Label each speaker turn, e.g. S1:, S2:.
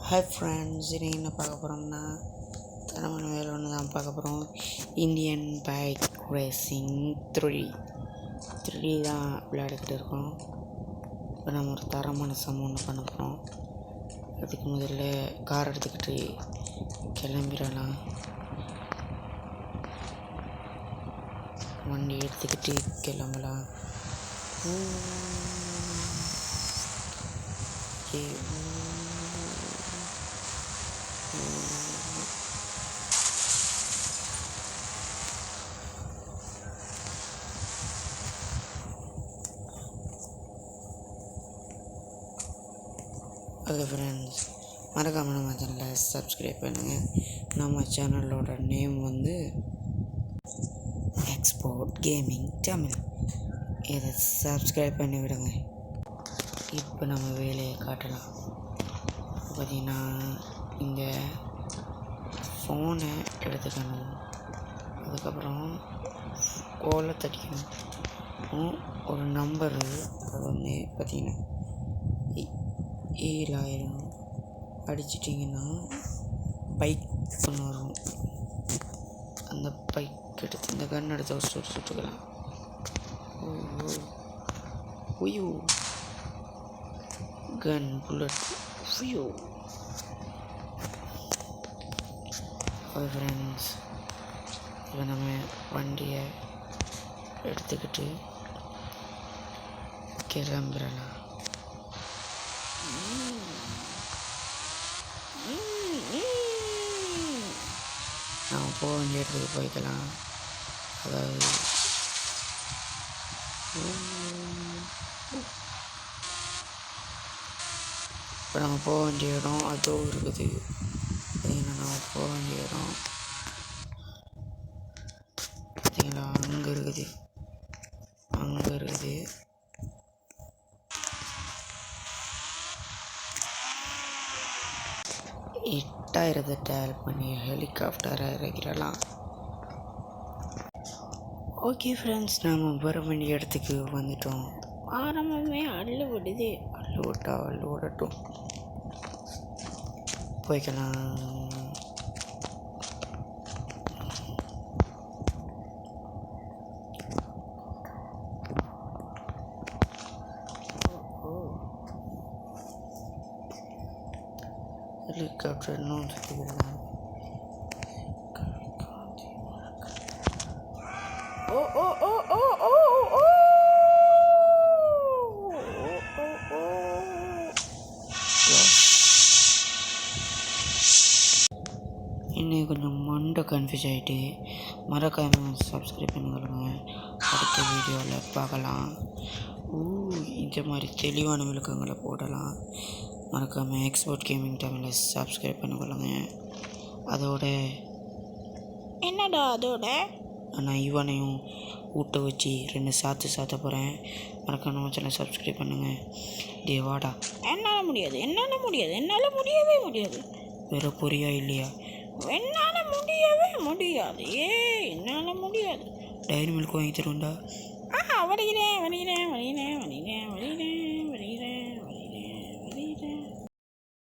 S1: Hi friends, இனி என்ன பார்க்க போகிறோம்னா தரமான வேலை ஒன்று தான் பார்க்க போகிறோம். இந்தியன் பைக் ரேசிங் 3 தான் விளையாடிக்கிட்டு இருக்கோம். இப்போ நம்ம ஒரு தரமான சமம் ஒன்று பண்ண போகிறோம். அதுக்கு முதல்ல கார் எடுத்துக்கிட்டு கிளம்பிடலாம். வண்டி எடுத்துக்கிட்டு கிளம்பலாம். ஓகே ஃப்ரெண்ட்ஸ், மறக்காமல் நம்ம சேனலை சப்ஸ்கிரைப் பண்ணுங்கள். நம்ம சேனலோட நேம் வந்து எக்ஸ்போர்ட் கேமிங் தமிழ். இதை சப்ஸ்கிரைப் பண்ணி விடுங்க. இப்போ நம்ம வேலையை காட்டலாம். பார்த்திங்கன்னா இந்த ஃபோனை எடுத்துக்கணும். அதுக்கப்புறம் கோலை தட்டிக்கணும். ஒரு நம்பரு அது வந்து பார்த்திங்கன்னா 7000 அடிச்சிட்டிங்கன்னா பைக் ஒன்று வரும். அந்த பைக் எடுத்து இந்த கன் எடுத்து ஒரு சுட்டுக்கலாம். உயு கன் புல்லட் உயு. ஓகே ஃப்ரெண்ட்ஸ், இப்போ நம்ம வண்டியை எடுத்துக்கிட்டு கிளம்பிடலாம். நம்ம போக வேண்டிய இடத்துக்கு போய்க்கலாம். அதாவது இப்போ நம்ம போக வேண்டிய இடம் அதோ இருக்குது. நம்ம போக வேண்டிய இடம் பார்த்தீங்களா, அங்கே இருக்குது. 8000 டேல் பண்ணி ஹெலிகாப்டரை இறக்கிடலாம். ஓகே ஃப்ரெண்ட்ஸ், நாம் வர வேண்டிய இடத்துக்கு வந்துட்டோம். ஆரம்பமே அள்ளு விடுது. அள்ளு விடட்டும், போய்க்கலாம். ஹெலிகாப்டர் இன்னும் சுற்றிக்கிறதா? இன்னும் கொஞ்சம் மண்டை கன்ஃபியூஸ் ஆகிட்டு மறக்காமல் சப்ஸ்கிரைப் பண்ணிக்கொள்ளுங்க. அடுத்த வீடியோவில் பார்க்கலாம். இந்த மாதிரி தெளிவான விளக்கங்களை போடலாம். மறக்காமல் எக்ஸ்போர்ட் கேமிங் தமிழை சப்ஸ்கிரைப் பண்ணிக்கொள்ளுங்க. அதோட நான் இவனையும் ஊட்ட வச்சு 2 சாத்த போகிறேன். மறக்காம நம்ம சேனல் சப்ஸ்கிரைப் பண்ணுங்கள். வாடா. என்னால் முடியவே முடியாது. வேறு பொரியா இல்லையா? என்னால் முடியவே முடியாது. என்னால் முடியாது. டைரி மில்க் வாங்கி தருவேன்டா. வருகிறேன்.